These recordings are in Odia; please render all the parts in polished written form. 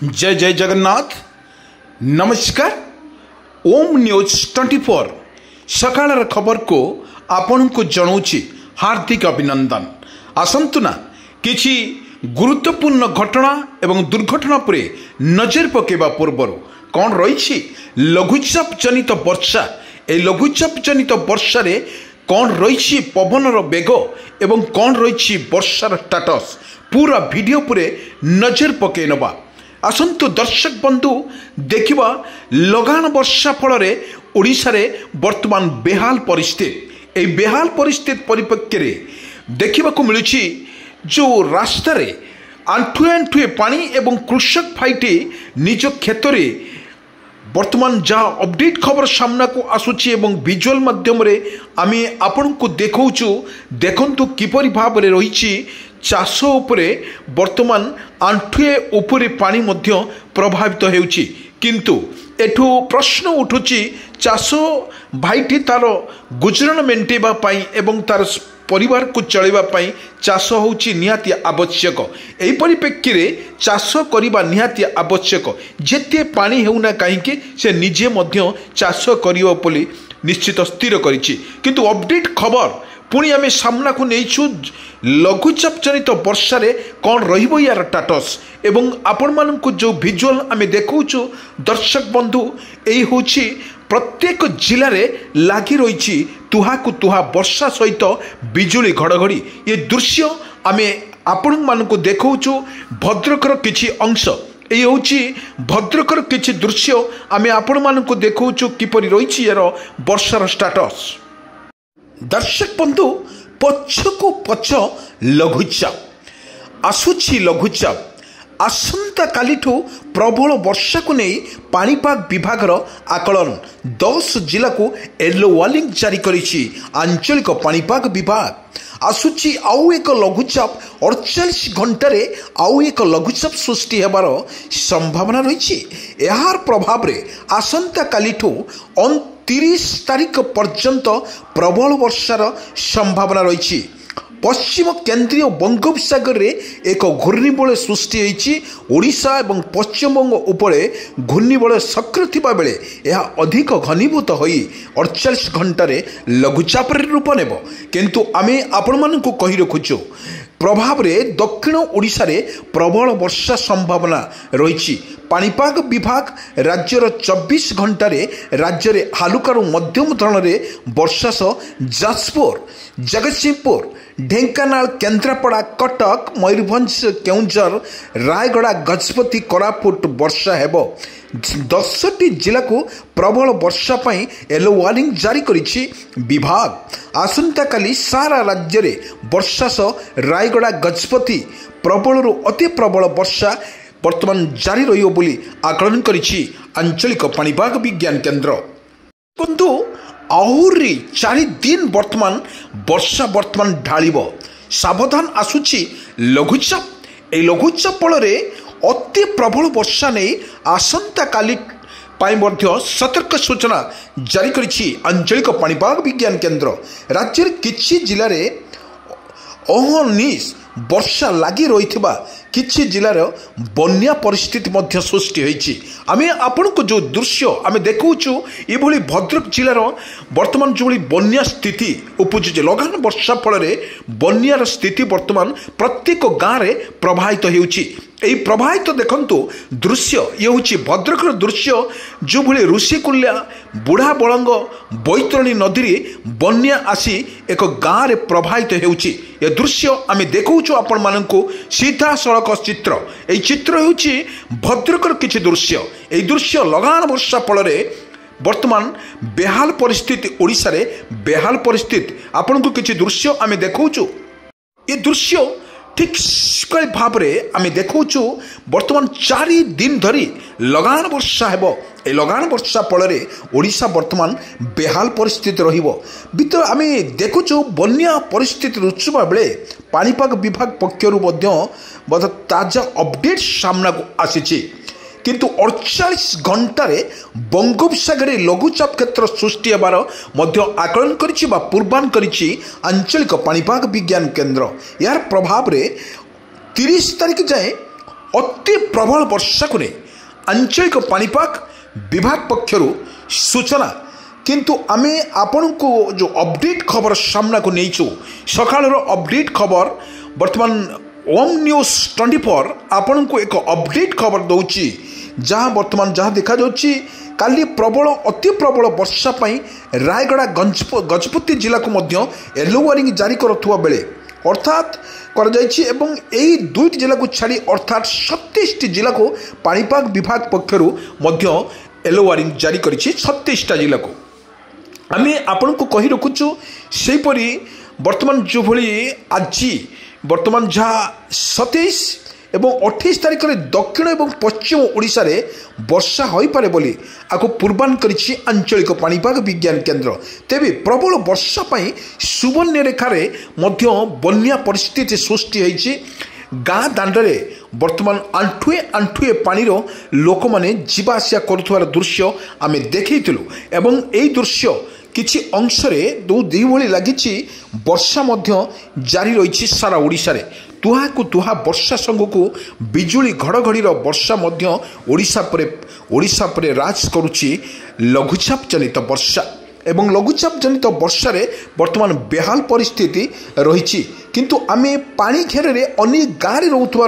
जय जय जगन्नाथ। नमस्कार। ओम न्यूज 24 सकाळ खबर को आपण को जनाऊँगी हार्दिक अभिनंदन। आसंतु ना किछि गुरुत्वपूर्ण घटना एवं दुर्घटना पर नजर पकेबा पूर्व कौन रही लघुचाप जनित वर्षा। ए लघुचाप जनित वर्षा रे कौन रही पवनर बेग एवं कौन रही वर्षार स्टाटस पूरा वीडियो पुरे नजर पके नबा। आसंतु दर्शक बंधु देखिबा लगान वर्षा फल ओडिशा रे वर्तमान बेहाल परिस्थिति। ए बेहाल परिस्थिति परिप्रेक्षी रे देखिबा को मिलुछि जो रास्ता रे आंठुए आंठुए पानी एवं कृषक भाईटी निज क्षेत्र में वर्तमान जहाँ अपडेट खबर सामना को आसुची एवं विजुअल माध्यम रे आमे आपण को देखौछु। देखंतु किपरि भाव रे रहिछि चाष उपरे वर्तमान आंठुए उपरे पानी मध्य प्रभावित हेउछि। किंतु एठू प्रश्न उठुछि चाष भाईटी तार गुजरान मेंटेबा पाई एवं तार परिवार को चलैबा पाई चाष होउछि निहाती आवश्यक। एही परिप्रेक्षी रे चाष करिबा निहाती आवश्यक। जेते पानी हेउना काहेकि से निजे मध्य चाष करियो बोली निश्चित स्थिर करिछि। किंतु अपडेट खबर पुणी आमे सामना को नेइछु लघुचाप जनित वर्षा रे कौन रहिबो यार स्टाटस एवं आपण मानकु जो विजुअल आमे देखौछु दर्शक बंधु एही होछि प्रत्येक जिले में लगी रही तुहा को तुहा वर्षा सहित बिजुली घड़घड़ी। ये दृश्य आमे आपण मानकु देखौछु भद्रकर किछि अंश। ये होछि भद्रकर किछि दृश्य आमे आपण मानकु देखौछु किपरि रही यार वर्षार स्टाटस। दर्शक बंधु पछको पछ लघुचाप आसुछि। लघुचाप आसंता कालिठू प्रबल वर्षा को नहीं पाणीपाग विभागर आकलन 10 जिला को येलो वार्निंग जारी करिछि आंचलिक पाणीपाग विभाग। आसुची आउ एक लघुचाप 48 घंटे आउ एक लघुचाप सृष्टि हेबार संभावना रही। यार प्रभाव रे आसंता कालिठू 29 तारीख पर्यंत प्रबल वर्षार संभावना रही। पश्चिम केंद्रीय बंगोपसागर रे एक घूर्णिबल सृष्टि होइछि। ओडिशा एवं पश्चिमबंग उपरे घूर्णिबल सक्रिय थिबा बेले यह अधिक घनीभूत होई 48 घंटे लघुचाप रूप नेब। किंतु आमे आपण मानकु कहि रखुछु प्रभाव रे दक्षिण ओडिशा रे प्रबल वर्षा संभावना रही। पाणीपाग विभाग राज्यर 24 घंटे राज्य रे हालुकारु मध्यम धरणरे वर्षा सह जाजपुर जगतसिंहपुर ढेंकानाल केन्द्रापड़ा कटक मयूरभंज केउंझर रायगड़ा गजपति कोरापुट वर्षा हेब। 10टी जिला को प्रबल वर्षा पाई येलो वार्निंग जारी करिछि विभाग। आसंता काली सारा राज्य रे वर्षा सह रायगड़ा गजपति प्रबल अति प्रबल वर्षा वर्तमान जारी रहियो बोली आकलन करिछि आंचलिक पाणीपाग विज्ञान केन्द्र। किंतु आहुरी 4 दिन वर्तमान वर्षा वर्तमान ढालिब सावधान आसुछि लघुचाप। ए लघुचाप फल अति प्रबल वर्षा नहीं आसंता काली पाई मध्य सतर्क सूचना जारी करिछि आंचलिक पाणीपाग विज्ञान केन्द्र। राज्य किछि जिले में अहनिश वर्षा लगी रही किछि जिलार बन्या परिस्थिति मध्य सृष्टि होइछि। आमे आपण को जो दृश्य आमे देखौछु एभली भद्रक जिलार वर्तमान जो बन्या स्थिति उपजुचे लगान वर्षा फल बन्यार स्थिति वर्तमान प्रत्येक गाँव में प्रभावित होउछि। एई प्रभावित देखंतु दृश्य ये होछि भद्रकर दृश्य जो भली ऋषिकुल्या बुढ़ा बलंग बैतरणी नदी रे बन्या आसी एक गाँव में प्रभावित होउछि। ये दृश्य आमे देखौछु आपण मानकु सीधा सड़क चित्र। एई चित्र होछि भद्रकर किछि दृश्य। एई दृश्य लगान वर्षा फल वर्तमान बेहाल परिस्थिति ओडिशा रे बेहाल परिस्थिति आपण को किछि दृश्य आमे देखौछु। ये दृश्य ठीक भाव में आमे देखौछु वर्तमान 4 दिन धरी लगान वर्षा हेब। ए लगान वर्षा फल ओडिशा वर्तमान बेहाल परिस्थिति रहिबो। भीतर आमे देखुछु बन्या परिस्थिति रुचुबा बेले पाणीपाग विभाग पक्षरु मध्य ताजा अपडेट सामना को आसीछि। किंतु 48 घंटे बंगोपसागर लघुचाप क्षेत्र सृष्टि हेबार मध्य आकलन करिछि बा पूर्वानुमान करिछि आंचलिक पाणीपाग विज्ञान केन्द्र। यार प्रभाव रे 30 तारीख जाए ଅତି ପ୍ରବଳ ବର୍ଷାକୁ ନେଇ ଆଞ୍ଚଳିକ ପାଣିପାଗ ବିଭାଗ ପକ୍ଷରୁ ସୂଚନା। କିନ୍ତୁ ଆମେ ଆପଣଙ୍କୁ ଯେଉଁ ଅପଡେଟ୍ ଖବର ସାମ୍ନାକୁ ନେଇଛୁ, ସକାଳର ଅପଡେଟ୍ ଖବର ବର୍ତ୍ତମାନ ଓମ୍ ନ୍ୟୁଜ୍ 24 ଆପଣଙ୍କୁ ଏକ ଅପଡେଟ୍ ଖବର ଦେଉଛି, ଯାହା ବର୍ତ୍ତମାନ ଯାହା ଦେଖାଯାଉଛି କାଲି ପ୍ରବଳ ଅତି ପ୍ରବଳ ବର୍ଷା ପାଇଁ ରାୟଗଡ଼ା ଗଜପତି ଜିଲ୍ଲାକୁ ମଧ୍ୟ ୟେଲୋ ୱାର୍ଣ୍ଣିଂ ଜାରି କରୁଥିବା ବେଳେ ଅର୍ଥାତ୍ କରାଯାଇଛି ଏବଂ ଏହି 2ଟି ଜିଲ୍ଲାକୁ ଛାଡ଼ି ଅର୍ଥାତ୍ 37ଟି ଜିଲ୍ଲାକୁ ପାଣିପାଗ ବିଭାଗ ପକ୍ଷରୁ ମଧ୍ୟ ୟେଲୋ ୱାର୍ଣ୍ଣିଂ ଜାରି କରିଛି। 37ଟା ଜିଲ୍ଲାକୁ ଆମେ ଆପଣଙ୍କୁ କହି ରଖୁଛୁ। ସେହିପରି ବର୍ତ୍ତମାନ ଯେଉଁଭଳି ଆଜି ବର୍ତ୍ତମାନ ଯାହା 27 ଏବଂ 28 ତାରିଖରେ ଦକ୍ଷିଣ ଏବଂ ପଶ୍ଚିମ ଓଡ଼ିଶାରେ ବର୍ଷା ହୋଇପାରେ ବୋଲି ଆକୁ ପୂର୍ବାନ କରିଛି ଆଞ୍ଚଳିକ ପାଣିପାଗ ବିଜ୍ଞାନ କେନ୍ଦ୍ର। ତେବେ ପ୍ରବଳ ବର୍ଷା ପାଇଁ ସୁବର୍ଣ୍ଣରେଖାରେ ମଧ୍ୟ ବନ୍ୟା ପରିସ୍ଥିତି ସୃଷ୍ଟି ହୋଇଛି। ଗାଁ ଦାଣ୍ଡରେ ବର୍ତ୍ତମାନ ଆଣ୍ଠୁଏ ଆଣ୍ଠୁଏ ପାଣିର ଲୋକମାନେ ଯିବା ଆସିବା କରୁଥିବାର ଦୃଶ୍ୟ ଆମେ ଦେଖାଇଥିଲୁ ଏବଂ ଏହି ଦୃଶ୍ୟ କିଛି ଅଂଶରେ ଯେଉଁଭଳି ଲାଗିଛି ବର୍ଷା ମଧ୍ୟ ଜାରି ରହିଛି ସାରା ଓଡ଼ିଶାରେ। ତୁହାକୁ ତୁହା ବର୍ଷା ସାଙ୍ଗକୁ ବିଜୁଳି ଘଡ଼ଘଡ଼ିର ବର୍ଷା ମଧ୍ୟ ଓଡ଼ିଶା ପରେ ରାଜ କରୁଛି ଲଘୁଚାପ ଜନିତ ବର୍ଷା ଏବଂ ଲଘୁଚାପ ଜନିତ ବର୍ଷାରେ ବର୍ତ୍ତମାନ ବେହାଲ ପରିସ୍ଥିତି ରହିଛି। କିନ୍ତୁ ଆମେ ପାଣି ଘେରରେ ଅନେକ ଗାଁରେ ରହୁଥିବା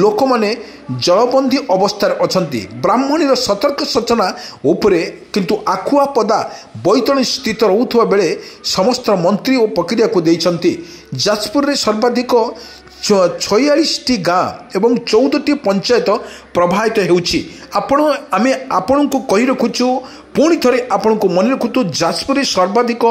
ଲୋକମାନେ ଜଳବନ୍ଦୀ ଅବସ୍ଥାରେ ଅଛନ୍ତି। ବ୍ରାହ୍ମଣୀର ସତର୍କ ସୂଚନା ଉପରେ କିନ୍ତୁ ଆଖୁଆପଦା ବୈତରଣୀ ସ୍ଥିତ ରହୁଥିବା ବେଳେ ସମସ୍ତ ମନ୍ତ୍ରୀ ଓ ପ୍ରକ୍ରିୟାକୁ ଦେଇଛନ୍ତି। ଯାଜପୁରରେ ସର୍ବାଧିକ 46ଟି ଗାଁ ଏବଂ 14ଟି ପଞ୍ଚାୟତ ପ୍ରଭାବିତ ହେଉଛି। ଆମେ ଆପଣଙ୍କୁ କହି ରଖୁଛୁ, ପୁଣି ଥରେ ଆପଣଙ୍କୁ ମନେ ରଖୁଛୁ, ଯାଜପୁରରେ ସର୍ବାଧିକ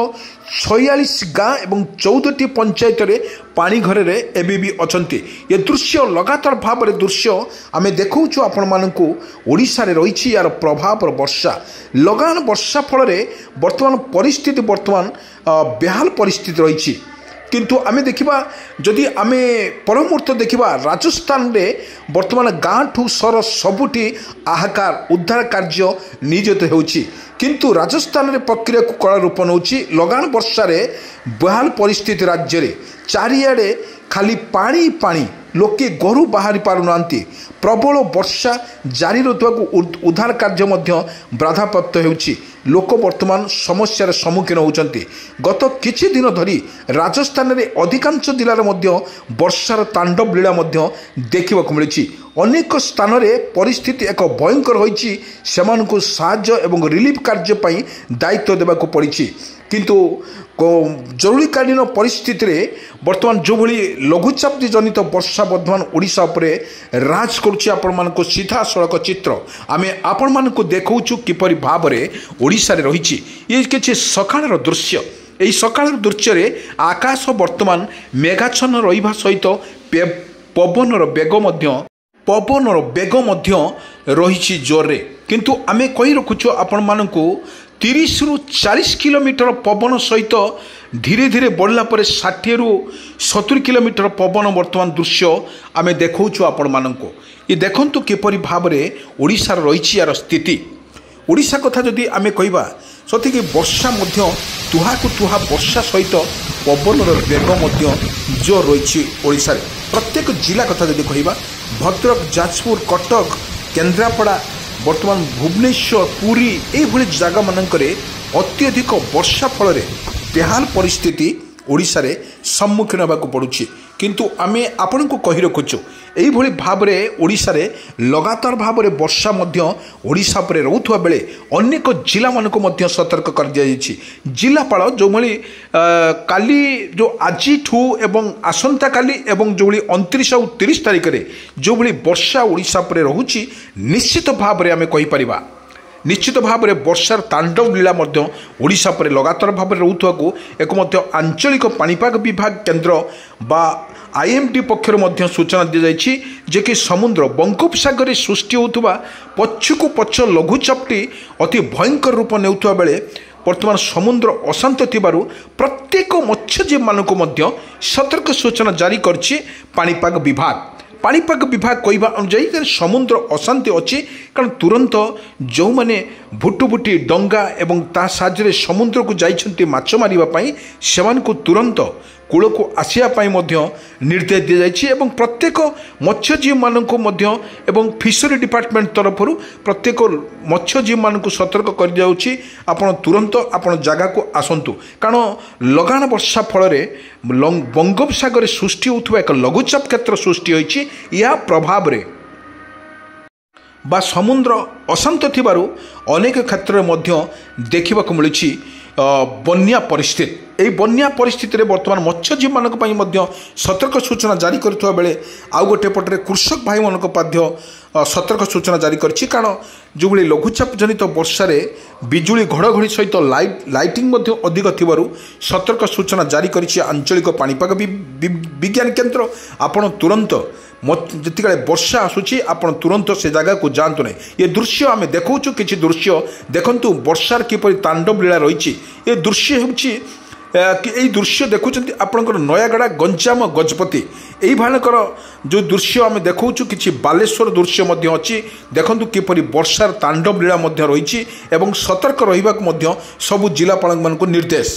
46 ଗାଁ ଏବଂ 14ଟି ପଞ୍ଚାୟତରେ ପାଣି ଘରରେ ଏବେ ବି ଅଛନ୍ତି। ଏ ଦୃଶ୍ୟ ଲଗାତାର ଭାବରେ ଦୃଶ୍ୟ ଆମେ ଦେଖାଉଛୁ ଆପଣମାନଙ୍କୁ। ଓଡ଼ିଶାରେ ରହିଛି ଏହାର ପ୍ରଭାବର ବର୍ଷା, ଲଗାଣ ବର୍ଷା ଫଳରେ ବର୍ତ୍ତମାନ ପରିସ୍ଥିତି ବେହାଲ ପରିସ୍ଥିତି ରହିଛି। କିନ୍ତୁ ଆମେ ଦେଖିବା, ଯଦି ଆମେ ପରମୁହୂର୍ତ୍ତ ଦେଖିବା, ରାଜସ୍ଥାନରେ ବର୍ତ୍ତମାନ ଗାଁଠୁ ସହର ସବୁଠି ହାହାକାର ଉଦ୍ଧାର କାର୍ଯ୍ୟ ନିୟୋଜିତ ହେଉଛି। କିନ୍ତୁ ରାଜସ୍ଥାନରେ ପ୍ରକ୍ରିୟାକୁ କଳା ରୂପ ନେଉଛି। ଲଗାଣ ବର୍ଷାରେ ବେହାଲ ପରିସ୍ଥିତି ରାଜ୍ୟରେ, ଚାରିଆଡ଼େ ଖାଲି ପାଣି ପାଣି, ଲୋକେ ଘରୁ ବାହାରି ପାରୁନାହାନ୍ତି। ପ୍ରବଳ ବର୍ଷା ଜାରି ରହୁଥିବାକୁ ଉଦ୍ଧାର କାର୍ଯ୍ୟ ମଧ୍ୟ ବାଧାପ୍ରାପ୍ତ ହେଉଛି। ଲୋକ ବର୍ତ୍ତମାନ ସମସ୍ୟାର ସମ୍ମୁଖୀନ ହେଉଛନ୍ତି। ଗତ କିଛି ଦିନ ଧରି ରାଜସ୍ଥାନରେ ଅଧିକାଂଶ ଜିଲ୍ଲାରେ ମଧ୍ୟ ବର୍ଷାର ତାଣ୍ଡବ ଲୀଳା ମଧ୍ୟ ଦେଖିବାକୁ ମିଳିଛି। ଅନେକ ସ୍ଥାନରେ ପରିସ୍ଥିତି ଏକ ଭୟଙ୍କର ହୋଇଛି। ସେମାନଙ୍କୁ ସାହାଯ୍ୟ ଏବଂ ରିଲିଫ୍ କାର୍ଯ୍ୟ ପାଇଁ ଦାୟିତ୍ୱ ଦେବାକୁ ପଡ଼ିଛି। କିନ୍ତୁ ଜରୁରୀକାଳୀନ ପରିସ୍ଥିତିରେ ବର୍ତ୍ତମାନ ଯେଉଁଭଳି ଲଘୁଚାପ ଜନିତ ବର୍ଷା ବର୍ତ୍ତମାନ ଓଡ଼ିଶା ଉପରେ ରାଜ କରୁଛି, ଆପଣମାନଙ୍କୁ ସିଧାସଳଖ ଚିତ୍ର ଆମେ ଆପଣମାନଙ୍କୁ ଦେଖାଉଛୁ କିପରି ଭାବରେ ଓଡ଼ିଶାରେ ରହିଛି। ଇଏ କିଛି ସକାଳର ଦୃଶ୍ୟ। ଏହି ସକାଳର ଦୃଶ୍ୟରେ ଆକାଶ ବର୍ତ୍ତମାନ ମେଘାଚ୍ଛନ୍ନ ରହିବା ସହିତ ପବନର ବେଗ ମଧ୍ୟ ରହିଛି ଜୋରରେ। କିନ୍ତୁ ଆମେ କହି ରଖୁଛୁ ଆପଣମାନଙ୍କୁ 30ରୁ 40 କିଲୋମିଟର ପବନ ସହିତ ଧୀରେ ଧୀରେ ବଢ଼ିଲା ପରେ 60ରୁ 70 କିଲୋମିଟର ପବନ ବର୍ତ୍ତମାନ ଦୃଶ୍ୟ ଆମେ ଦେଖାଉଛୁ ଆପଣମାନଙ୍କୁ। ଏ ଦେଖନ୍ତୁ କିପରି ଭାବରେ ଓଡ଼ିଶାର ରହିଛି ଏହାର ସ୍ଥିତି। ଓଡ଼ିଶା କଥା ଯଦି ଆମେ କହିବା, ସଠିକ୍ ବର୍ଷା ମଧ୍ୟ ତୁହାକୁ ତୁହା ବର୍ଷା ସହିତ ପବନର ବେଗ ମଧ୍ୟ ଜୋର ରହିଛି ଓଡ଼ିଶାରେ। ପ୍ରତ୍ୟେକ ଜିଲ୍ଲା କଥା ଯଦି କହିବା, ଭଦ୍ରକ, ଯାଜପୁର, କଟକ, କେନ୍ଦ୍ରାପଡ଼ା, ବର୍ତ୍ତମାନ ଭୁବନେଶ୍ୱର, ପୁରୀ ଏଇଭଳି ଜାଗାମାନଙ୍କରେ ଅତ୍ୟଧିକ ବର୍ଷା ଫଳରେ ବେହାଲ ପରିସ୍ଥିତି ଓଡ଼ିଶାରେ ସମ୍ମୁଖୀନ ହେବାକୁ ପଡ଼ୁଛି। କିନ୍ତୁ ଆମେ ଆପଣଙ୍କୁ କହି ରଖୁଛୁ, ଏଇଭଳି ଭାବରେ ଓଡ଼ିଶାରେ ଲଗାତାର ଭାବରେ ବର୍ଷା ମଧ୍ୟ ଓଡ଼ିଶା ଉପରେ ରହୁଥିବା ବେଳେ ଅନେକ ଜିଲ୍ଲାମାନଙ୍କୁ ମଧ୍ୟ ସତର୍କ କରିଦିଆଯାଇଛି। ଜିଲ୍ଲାପାଳ ଯେଉଁଭଳି କାଲି ଆଜିଠୁ ଏବଂ ଆସନ୍ତାକାଲି ଏବଂ ଯେଉଁଭଳି 29 ଆଉ 30 ତାରିଖରେ ଯେଉଁଭଳି ବର୍ଷା ଓଡ଼ିଶା ଉପରେ ରହୁଛି, ନିଶ୍ଚିତ ଭାବରେ ଆମେ କହିପାରିବା, ନିଶ୍ଚିତ ଭାବରେ ବର୍ଷାର ତାଣ୍ଡବ ଲୀଳା ମଧ୍ୟ ଓଡ଼ିଶା ଉପରେ ଲଗାତାର ଭାବରେ ରହୁଥିବାକୁ ଏକ ମଧ୍ୟ ଆଞ୍ଚଳିକ ପାଣିପାଗ ବିଭାଗ କେନ୍ଦ୍ର ବା IMD ପକ୍ଷରୁ ମଧ୍ୟ ସୂଚନା ଦିଆଯାଇଛି ଯେ କି ସମୁଦ୍ର ବଙ୍ଗୋପସାଗରରେ ସୃଷ୍ଟି ହେଉଥିବା ପଛକୁ ପଛ ଲଘୁଚାପଟି ଅତି ଭୟଙ୍କର ରୂପ ନେଉଥିବା ବେଳେ ବର୍ତ୍ତମାନ ସମୁଦ୍ର ଅଶାନ୍ତ ଥିବାରୁ ପ୍ରତ୍ୟେକ ମତ୍ସ୍ୟଜୀବୀମାନଙ୍କୁ ମଧ୍ୟ ସତର୍କ ସୂଚନା ଜାରି କରିଛି ପାଣିପାଗ ବିଭାଗ। ପାଣିପାଗ ବିଭାଗ କହିବା ଅନୁଯାୟୀ ସମୁଦ୍ର ଅଶାନ୍ତି ଅଛି, କାରଣ ତୁରନ୍ତ ଯେଉଁମାନେ ଭୁଟୁଭୁଟି ଡଙ୍ଗା ଏବଂ ତା ସାହାଯ୍ୟରେ ସମୁଦ୍ରକୁ ଯାଇଛନ୍ତି ମାଛ ମାରିବା ପାଇଁ, ସେମାନଙ୍କୁ ତୁରନ୍ତ କୂଳକୁ ଆସିବା ପାଇଁ ମଧ୍ୟ ନିର୍ଦ୍ଦେଶ ଦିଆଯାଇଛି ଏବଂ ପ୍ରତ୍ୟେକ ମତ୍ସ୍ୟଜୀବୀମାନଙ୍କୁ ମଧ୍ୟ ଏବଂ ଫିସରୀ ଡିପାର୍ଟମେଣ୍ଟ ତରଫରୁ ପ୍ରତ୍ୟେକ ମତ୍ସ୍ୟଜୀବୀମାନଙ୍କୁ ସତର୍କ କରିଦିଆଯାଉଛି ଆପଣ ତୁରନ୍ତ ଆପଣ ଜାଗାକୁ ଆସନ୍ତୁ। କାରଣ ଲଗାଣ ବର୍ଷା ଫଳରେ ବଙ୍ଗୋପସାଗରରେ ସୃଷ୍ଟି ହେଉଥିବା ଏକ ଲଘୁଚାପ କ୍ଷେତ୍ର ସୃଷ୍ଟି ହୋଇଛି। ଏହା ପ୍ରଭାବରେ ବା ସମୁଦ୍ର ଅଶାନ୍ତ ଥିବାରୁ ଅନେକ କ୍ଷେତ୍ରରେ ମଧ୍ୟ ଦେଖିବାକୁ ମିଳୁଛି ବନ୍ୟା ପରିସ୍ଥିତି। ଏହି ବନ୍ୟା ପରିସ୍ଥିତିରେ ବର୍ତ୍ତମାନ ମତ୍ସ୍ୟଜୀବୀମାନଙ୍କ ପାଇଁ ମଧ୍ୟ ସତର୍କ ସୂଚନା ଜାରି କରିଥିବା ବେଳେ ଆଉ ଗୋଟିଏ ପଟରେ କୃଷକ ଭାଇମାନଙ୍କ ମଧ୍ୟ ସତର୍କ ସୂଚନା ଜାରି କରିଛି। କାରଣ ଯେଉଁଭଳି ଲଘୁଚାପ ଜନିତ ବର୍ଷାରେ ବିଜୁଳି ଘଡ଼ଘଡ଼ି ସହିତ ଲାଇଟିଂ ମଧ୍ୟ ଅଧିକ ଥିବାରୁ ସତର୍କ ସୂଚନା ଜାରି କରିଛି ଆଞ୍ଚଳିକ ପାଣିପାଗ ବିଜ୍ଞାନ କେନ୍ଦ୍ର। ଆପଣ ତୁରନ୍ତ ଯେତିବେଳେ ବର୍ଷା ଆସୁଛି ଆପଣ ତୁରନ୍ତ ସେ ଜାଗାକୁ ଯାଆନ୍ତୁ ନାହିଁ। ଏ ଦୃଶ୍ୟ ଆମେ ଦେଖାଉଛୁ କିଛି ଦୃଶ୍ୟ ଦେଖନ୍ତୁ ବର୍ଷାର କିପରି ତାଣ୍ଡବ ଲୀଳା ରହିଛି। ଏ ଦୃଶ୍ୟ ହେଉଛି এই দৃশ্য দেখুছেন আপনার নয়াগড়া গঞ্জাম গজপতি এইভাবেকর যে দৃশ্য আমি দেখাউছু কিছু বালেশ্বর দৃশ্য মধ্যে অছি। দেখুন কিপর বর্ষার তাণ্ডব লীলা মধ্যে রয়েছে এবং সতর্ক রহবাক সবু জেলাপাল নির্দেশ।